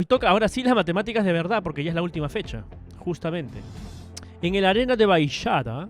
Y toca ahora sí las matemáticas de verdad, porque ya es la última fecha, justamente. En el Arena de Baixada,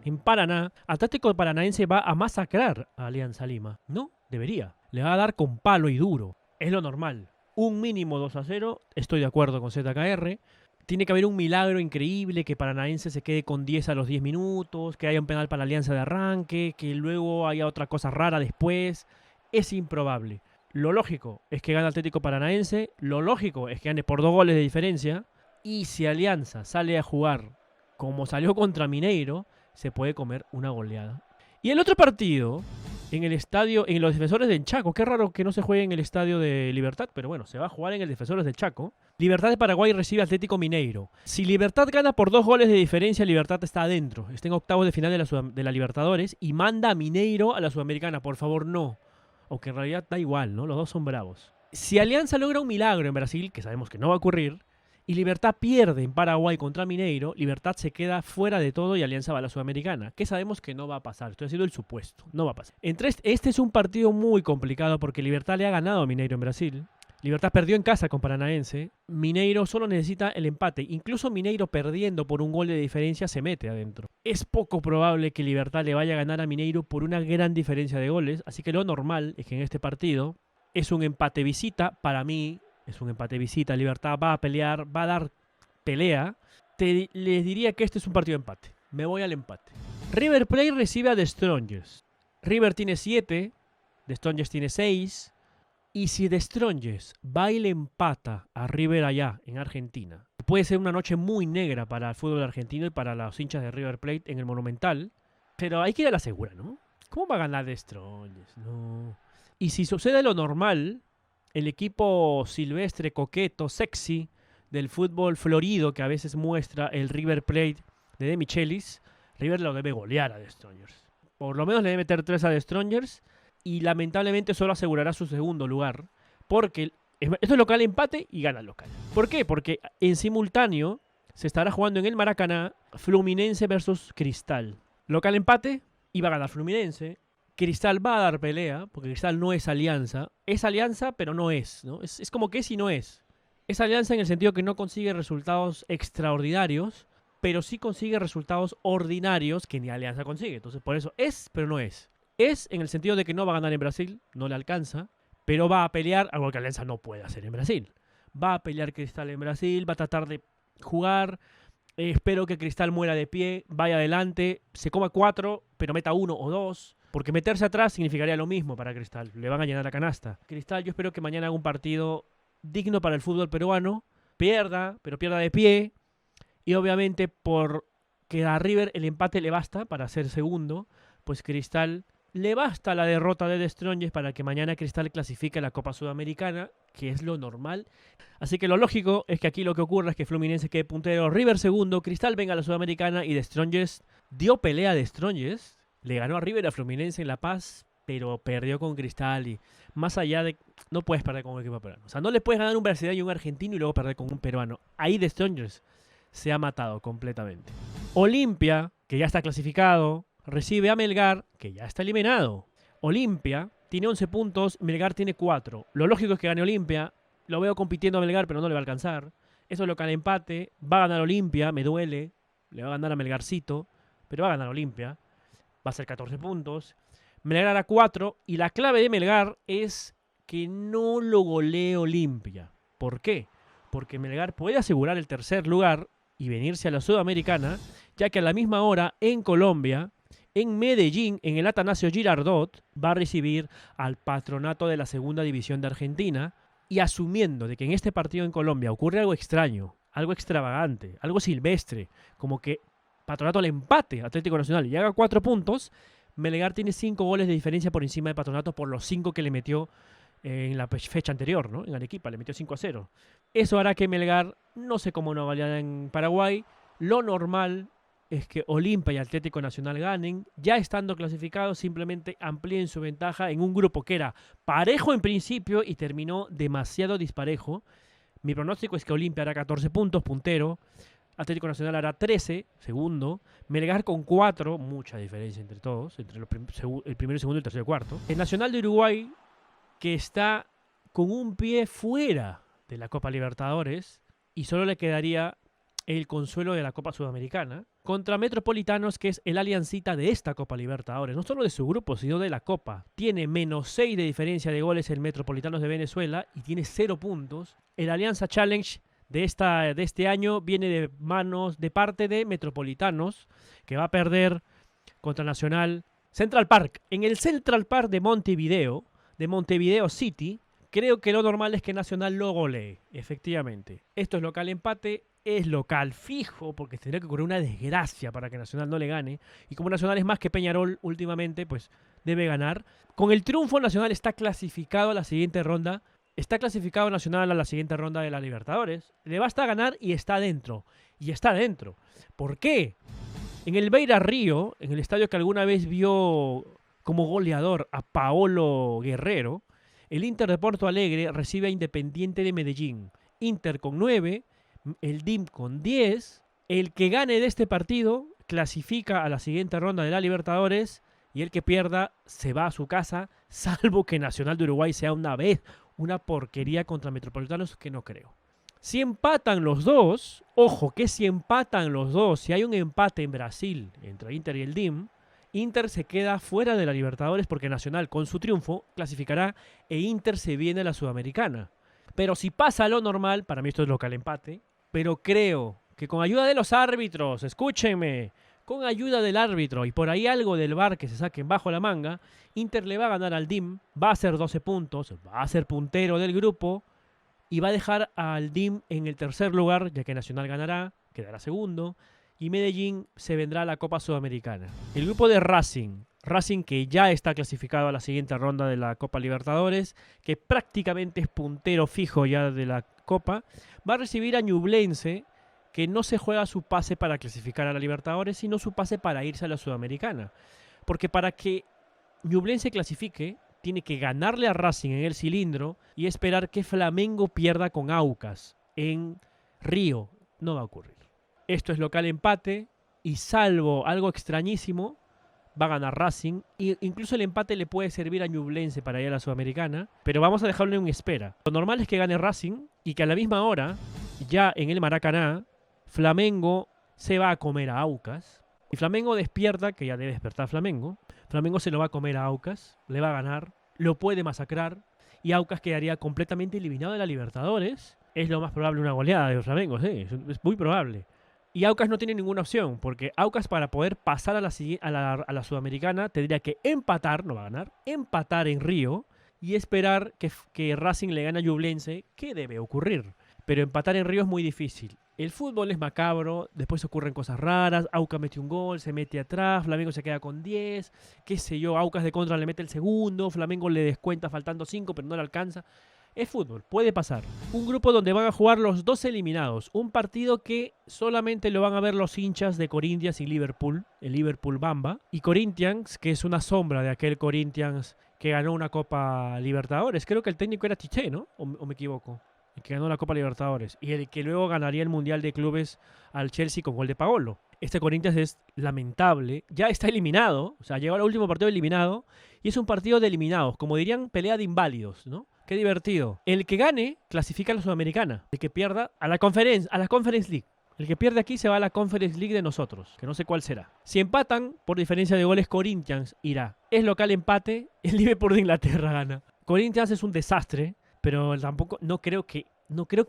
en Paraná, Atlético Paranaense va a masacrar a Alianza Lima. No, debería. Le va a dar con palo y duro. Es lo normal. Un mínimo 2-0, estoy de acuerdo con ZKR. Tiene que haber un milagro increíble, que Paranaense se quede con 10 a los 10 minutos, que haya un penal para la Alianza de arranque, que luego haya otra cosa rara después. Es improbable. Lo lógico es que gane Atlético Paranaense, lo lógico es que gane por 2 goles de diferencia, y si Alianza sale a jugar como salió contra Mineiro, se puede comer una goleada. Y el otro partido, en el estadio, en los Defensores del Chaco, qué raro que no se juegue en el estadio de Libertad, pero bueno, se va a jugar en el Defensores del Chaco. Libertad de Paraguay recibe Atlético Mineiro. Si Libertad gana por 2 goles de diferencia, Libertad está adentro, está en octavos de final de la Libertadores y manda a Mineiro a la Sudamericana. Por favor, no. Aunque en realidad da igual, ¿no? Los dos son bravos. Si Alianza logra un milagro en Brasil, que sabemos que no va a ocurrir, y Libertad pierde en Paraguay contra Mineiro, Libertad se queda fuera de todo y Alianza va a la Sudamericana, que sabemos que no va a pasar. Esto ha sido el supuesto, no va a pasar. Este es un partido muy complicado porque Libertad le ha ganado a Mineiro en Brasil. Libertad perdió en casa con Paranaense. Mineiro solo necesita el empate. Incluso Mineiro perdiendo por un gol de diferencia se mete adentro. Es poco probable que Libertad le vaya a ganar a Mineiro por una gran diferencia de goles. Así que lo normal es que en este partido es un empate visita. Para mí es un empate visita. Libertad va a pelear, va a dar pelea. Les diría que este es un partido de empate. Me voy al empate. River Plate recibe a The Strongest. River tiene 7. The Strongest tiene 6. Y si The Strongest va y le empata a River allá, en Argentina, puede ser una noche muy negra para el fútbol argentino y para los hinchas de River Plate en el Monumental. Pero hay que ir a la segura, ¿no? ¿Cómo va a ganar The Strongest? No. Y si sucede lo normal, el equipo silvestre, coqueto, sexy del fútbol florido que a veces muestra el River Plate de De Michelis, River lo debe golear a The Strongest. Por lo menos le debe meter 3 a The Strongest. Y lamentablemente solo asegurará su segundo lugar, porque esto es local empate y gana el local. ¿Por qué? Porque en simultáneo se estará jugando en el Maracaná Fluminense versus Cristal. Local empate y va a ganar Fluminense. Cristal va a dar pelea, porque Cristal no es Alianza. Es Alianza, pero no es, ¿no? Es como que es y no es. Es Alianza en el sentido que no consigue resultados extraordinarios, pero sí consigue resultados ordinarios que ni Alianza consigue. Entonces por eso es, pero no es. Es en el sentido de que no va a ganar en Brasil, no le alcanza, pero va a pelear, algo que Alianza no puede hacer en Brasil. Va a pelear Cristal en Brasil, va a tratar de jugar. Espero que Cristal muera de pie, vaya adelante, se coma 4, pero meta 1 o 2. Porque meterse atrás significaría lo mismo para Cristal. Le van a llenar la canasta. Cristal, yo espero que mañana haga un partido digno para el fútbol peruano. Pierda, pero pierda de pie. Y obviamente por que a River el empate le basta para ser segundo, pues Cristal le basta la derrota de The Strongest para que mañana Cristal clasifique a la Copa Sudamericana, que es lo normal. Así que lo lógico es que aquí lo que ocurra es que Fluminense quede puntero, River segundo, Cristal venga a la Sudamericana y The Strongest dio pelea a The Strongest. Le ganó a River a Fluminense en La Paz, pero perdió con Cristal y más allá de... No puedes perder con un equipo peruano. O sea, no le puedes ganar un brasileño y un argentino y luego perder con un peruano. Ahí The Strongest se ha matado completamente. Olimpia, que ya está clasificado, recibe a Melgar, que ya está eliminado. Olimpia tiene 11 puntos, Melgar tiene 4. Lo lógico es que gane Olimpia. Lo veo compitiendo a Melgar, pero no le va a alcanzar. Eso es lo que al empate. Va a ganar Olimpia, me duele. Le va a ganar a Melgarcito, pero va a ganar Olimpia. Va a ser 14 puntos. Melgar a 4. Y la clave de Melgar es que no lo golee Olimpia. ¿Por qué? Porque Melgar puede asegurar el tercer lugar y venirse a la Sudamericana, ya que a la misma hora en Colombia, en Medellín, en el Atanasio Girardot, va a recibir al Patronato de la Segunda División de Argentina, y asumiendo de que en este partido en Colombia ocurre algo extraño, algo extravagante, algo silvestre, como que Patronato le empate a Atlético Nacional y haga 4 puntos, Melgar tiene 5 goles de diferencia por encima de Patronato por los 5 que le metió en la fecha anterior, ¿no? En Arequipa, le metió 5-0. Eso hará que Melgar, no sé cómo no vaya en Paraguay, lo normal es que Olimpia y Atlético Nacional ganen, ya estando clasificados, simplemente amplíen su ventaja en un grupo que era parejo en principio y terminó demasiado disparejo. Mi pronóstico es que Olimpia hará 14 puntos, puntero, Atlético Nacional hará 13, segundo, Melgar con 4, mucha diferencia entre todos, entre el primero, segundo, el tercero y el cuarto. El Nacional de Uruguay, que está con un pie fuera de la Copa Libertadores y solo le quedaría el consuelo de la Copa Sudamericana contra Metropolitanos, que es el aliancita de esta Copa Libertadores, no solo de su grupo, sino de la Copa. Tiene -6 de diferencia de goles el Metropolitanos de Venezuela y tiene 0 puntos. El Alianza Challenge de este año viene de parte de Metropolitanos, que va a perder contra Nacional. Central Park. En el Central Park de Montevideo City, creo que lo normal es que Nacional lo golee, efectivamente. Esto es local empate, es local fijo, porque tendría que ocurrir una desgracia para que Nacional no le gane. Y como Nacional es más que Peñarol últimamente, pues debe ganar. Con el triunfo, Nacional está clasificado a la siguiente ronda. Está clasificado Nacional a la siguiente ronda de la Libertadores. Le basta ganar y está dentro. Y está dentro. ¿Por qué? En el Beira Río, en el estadio que alguna vez vio como goleador a Paolo Guerrero, el Inter de Porto Alegre recibe a Independiente de Medellín. Inter con 9, el DIM con 10. El que gane de este partido clasifica a la siguiente ronda de la Libertadores y el que pierda se va a su casa, salvo que Nacional de Uruguay sea una porquería contra Metropolitanos, que no creo. Si empatan los dos, ojo que si empatan los dos, si hay un empate en Brasil entre Inter y el DIM, Inter se queda fuera de la Libertadores porque Nacional con su triunfo clasificará e Inter se viene a la Sudamericana. Pero si pasa lo normal, para mí esto es local empate, pero creo que con ayuda de los árbitros, escúchenme, con ayuda del árbitro y por ahí algo del VAR que se saquen bajo la manga, Inter le va a ganar al DIM, va a hacer 12 puntos, va a ser puntero del grupo y va a dejar al DIM en el tercer lugar, ya que Nacional ganará, quedará segundo, y Medellín se vendrá a la Copa Sudamericana. El grupo de Racing que ya está clasificado a la siguiente ronda de la Copa Libertadores, que prácticamente es puntero fijo ya de la Copa, va a recibir a Ñublense, que no se juega su pase para clasificar a la Libertadores, sino su pase para irse a la Sudamericana. Porque para que Ñublense clasifique, tiene que ganarle a Racing en el cilindro y esperar que Flamengo pierda con Aucas en Río. No va a ocurrir. Esto es local empate y salvo algo extrañísimo, va a ganar Racing. E incluso el empate le puede servir a Ñublense para ir a la Sudamericana, pero vamos a dejarlo en espera. Lo normal es que gane Racing y que a la misma hora, ya en el Maracaná, Flamengo se va a comer a Aucas. Y Flamengo despierta, que ya debe despertar Flamengo. Flamengo se lo va a comer a Aucas, le va a ganar, lo puede masacrar y Aucas quedaría completamente eliminado de la Libertadores. Es lo más probable una goleada de Flamengo, sí, es muy probable. Y Aucas no tiene ninguna opción, porque Aucas para poder pasar a la Sudamericana tendría que empatar, no va a ganar, empatar en Río y esperar que Racing le gane a Ñublense, que debe ocurrir. Pero empatar en Río es muy difícil. El fútbol es macabro, después ocurren cosas raras, Aucas mete un gol, se mete atrás, Flamengo se queda con 10, qué sé yo, Aucas de contra le mete el segundo, Flamengo le descuenta faltando 5 pero no le alcanza. Es fútbol, puede pasar. Un grupo donde van a jugar los dos eliminados, un partido que solamente lo van a ver los hinchas de Corinthians y Liverpool, el Liverpool Bamba, y Corinthians, que es una sombra de aquel Corinthians que ganó una Copa Libertadores. Creo que el técnico era Tite, ¿no? ¿O me equivoco? El que ganó la Copa Libertadores y el que luego ganaría el Mundial de Clubes al Chelsea con gol de Paolo. Este Corinthians es lamentable, ya está eliminado, o sea, llegó al último partido eliminado y es un partido de eliminados, como dirían, pelea de inválidos, ¿no? Qué divertido. El que gane clasifica a la Sudamericana, el que pierda a la Conference League. El que pierde aquí se va a la Conference League de nosotros, que no sé cuál será. Si empatan, por diferencia de goles, Corinthians irá. Es local empate, el Liverpool de Inglaterra gana. Corinthians es un desastre, pero tampoco, no creo que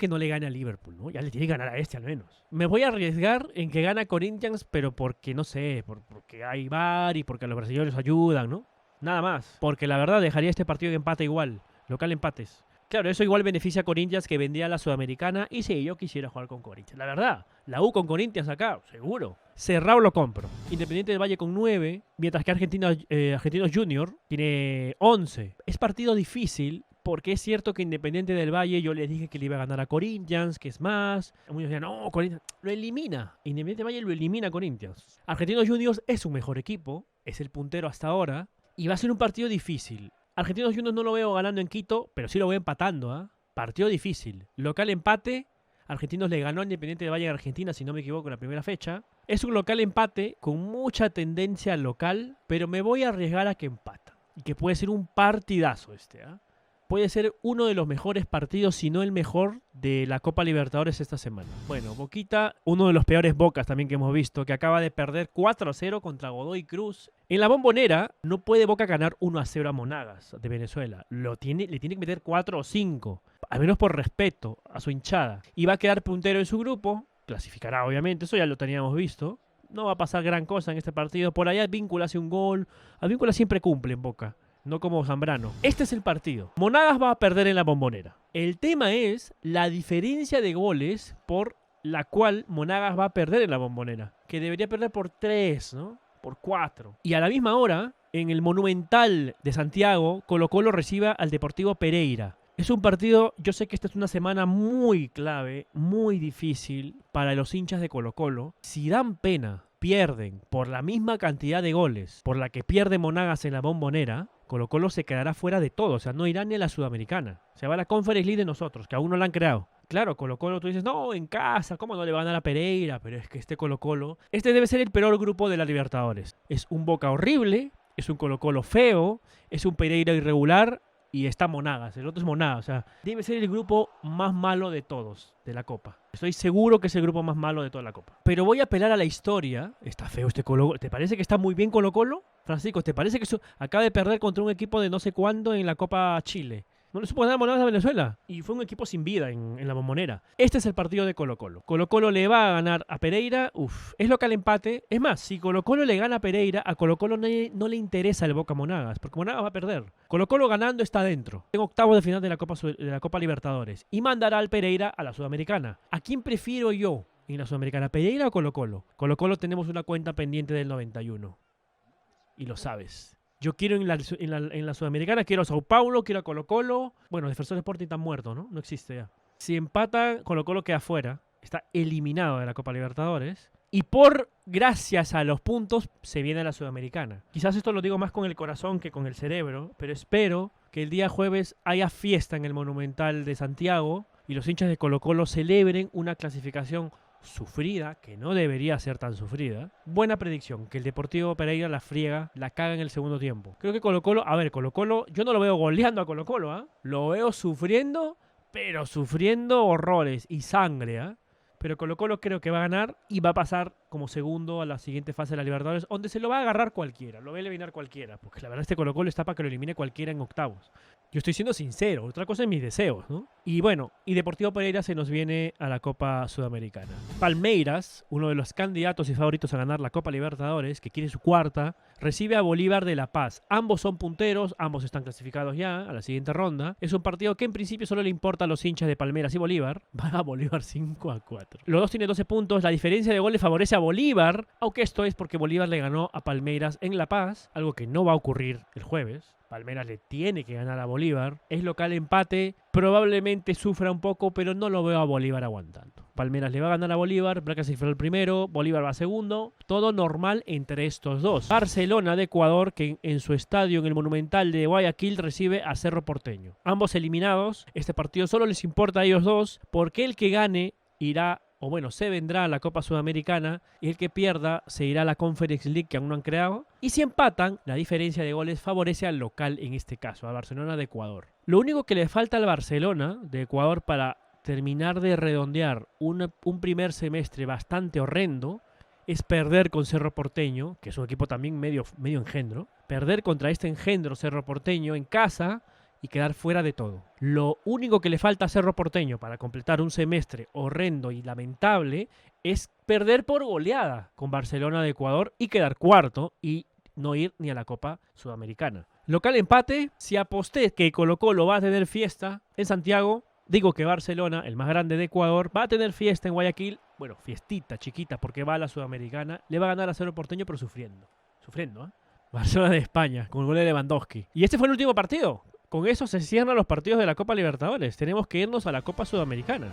no le gane a Liverpool, ¿no? Ya le tiene que ganar a este al menos. Me voy a arriesgar en que gana Corinthians, pero porque, no sé, porque hay VAR y porque los brasileños ayudan, ¿no? Nada más. Porque la verdad dejaría este partido de empate igual. Local empates. Claro, eso igual beneficia a Corinthians, que vendría a la Sudamericana. Y sí, yo quisiera jugar con Corinthians. La verdad, la U con Corinthians acá, seguro. Cerrado lo compro. Independiente del Valle con 9, mientras que Argentinos Junior tiene 11. Es partido difícil, porque es cierto que Independiente del Valle, yo les dije que le iba a ganar a Corinthians, que es más. Muchos decían, no, Corinthians lo elimina. Independiente del Valle lo elimina a Corinthians. Argentinos Juniors es un mejor equipo, es el puntero hasta ahora, y va a ser un partido difícil. Argentinos Juniors no lo veo ganando en Quito, pero sí lo veo empatando, ¿eh? Partido difícil. Local empate. Argentinos le ganó a Independiente del Valle en Argentina, si no me equivoco, en la primera fecha. Es un local empate con mucha tendencia local, pero me voy a arriesgar a que empata. Y que puede ser un partidazo este, ¿eh? puede ser uno de los mejores partidos, si no el mejor, de la Copa Libertadores esta semana. Bueno, Boquita, uno de los peores Bocas también que hemos visto, que acaba de perder 4-0 contra Godoy Cruz. En la Bombonera no puede Boca ganar 1-0 a Monagas de Venezuela. Le tiene que meter 4 o 5, al menos por respeto a su hinchada. Y va a quedar puntero en su grupo, clasificará obviamente, eso ya lo teníamos visto. No va a pasar gran cosa en este partido. Por allá Advíncula hace un gol. Advíncula siempre cumple en Boca, no como Zambrano. Este es el partido. Monagas va a perder en la Bombonera. El tema es la diferencia de goles por la cual Monagas va a perder en la Bombonera, que debería perder por 3, ¿no? Por 4. Y a la misma hora, en el Monumental de Santiago, Colo-Colo recibe al Deportivo Pereira. Es un partido, yo sé que esta es una semana muy clave, muy difícil para los hinchas de Colo-Colo. Si dan pena, pierden por la misma cantidad de goles por la que pierde Monagas en la Bombonera, Colo-Colo se quedará fuera de todo, o sea, no irá ni a la Sudamericana. Se va a la Conference League de nosotros, que aún no la han creado. Claro, Colo-Colo, tú dices, no, en casa, ¿cómo no le van a dar a Pereira? Pero es que este Colo-Colo, este debe ser el peor grupo de la Libertadores. Es un Boca horrible, es un Colo-Colo feo, es un Pereira irregular y está Monagas. El otro es Monagas, o sea, debe ser el grupo más malo de todos de la Copa. Estoy seguro que es el grupo más malo de toda la Copa. Pero voy a apelar a la historia. Está feo este Colo-Colo. ¿Te parece que está muy bien Colo-Colo? Francisco, ¿te parece que acaba de perder contra un equipo de no sé cuándo en la Copa Chile? No le supo ganar Monagas a Venezuela. Y fue un equipo sin vida en la Bombonera. Este es el partido de Colo-Colo. Colo-Colo le va a ganar a Pereira. Es local empate. Es más, si Colo-Colo le gana a Pereira, a Colo-Colo no le interesa el Boca Monagas, porque Monagas va a perder. Colo-Colo ganando está dentro. En octavos de final de la Copa Libertadores. Y mandará al Pereira a la Sudamericana. ¿A quién prefiero yo en la Sudamericana? ¿Pereira o Colo-Colo? Colo-Colo tenemos una cuenta pendiente del 91. Y lo sabes. Yo quiero en la Sudamericana, quiero a Sao Paulo, quiero a Colo-Colo. Bueno, Defensor Sporting está muerto, ¿no? No existe ya. Si empata, Colo-Colo queda fuera. Está eliminado de la Copa Libertadores. Y gracias a los puntos, se viene a la Sudamericana. Quizás esto lo digo más con el corazón que con el cerebro, pero espero que el día jueves haya fiesta en el Monumental de Santiago y los hinchas de Colo-Colo celebren una clasificación sufrida, que no debería ser tan sufrida. Buena predicción, que el Deportivo Pereira la friega, la caga en el segundo tiempo. Creo que Colo-Colo, Colo-Colo, yo no lo veo goleando a Colo-Colo, ¿eh? Lo veo sufriendo, pero sufriendo horrores y sangre, ¿eh? Pero Colo-Colo creo que va a ganar y va a pasar como segundo a la siguiente fase de la Libertadores, donde se lo va a agarrar cualquiera, lo va a eliminar cualquiera, porque la verdad este Colo-Colo está para que lo elimine cualquiera en octavos. Yo estoy siendo sincero, otra cosa es mis deseos, ¿no? Y bueno, y Deportivo Pereira se nos viene a la Copa Sudamericana. Palmeiras, uno de los candidatos y favoritos a ganar la Copa Libertadores, que quiere su cuarta, recibe a Bolívar de La Paz. Ambos son punteros, ambos están clasificados ya a la siguiente ronda. Es un partido que en principio solo le importa a los hinchas de Palmeiras y Bolívar. Va a Bolívar 5-4. Los dos tienen 12 puntos, la diferencia de goles favorece a Bolívar, aunque esto es porque Bolívar le ganó a Palmeiras en La Paz, algo que no va a ocurrir el jueves. Palmeiras le tiene que ganar a Bolívar. Es local empate. Probablemente sufra un poco, pero no lo veo a Bolívar aguantando. Palmeiras le va a ganar a Bolívar. Va a clasificar el primero. Bolívar va segundo. Todo normal entre estos dos. Barcelona de Ecuador, que en su estadio, en el Monumental de Guayaquil, recibe a Cerro Porteño. Ambos eliminados. Este partido solo les importa a ellos dos, porque el que gane irá, o bueno, se vendrá a la Copa Sudamericana y el que pierda se irá a la Conference League que aún no han creado. Y si empatan, la diferencia de goles favorece al local en este caso, a Barcelona de Ecuador. Lo único que le falta al Barcelona de Ecuador para terminar de redondear un primer semestre bastante horrendo es perder con Cerro Porteño, que es un equipo también medio engendro. Perder contra este engendro Cerro Porteño en casa y quedar fuera de todo. Lo único que le falta a Cerro Porteño para completar un semestre horrendo y lamentable es perder por goleada con Barcelona de Ecuador y quedar cuarto y no ir ni a la Copa Sudamericana. Local empate, si aposté que Colo-Colo va a tener fiesta en Santiago, digo que Barcelona, el más grande de Ecuador, va a tener fiesta en Guayaquil. Bueno, fiestita chiquita porque va a la Sudamericana. Le va a ganar a Cerro Porteño pero sufriendo. Sufriendo, ¿eh? Barcelona de España, con el gol de Lewandowski. Y este fue el último partido. Con eso se cierran los partidos de la Copa Libertadores. Tenemos que irnos a la Copa Sudamericana.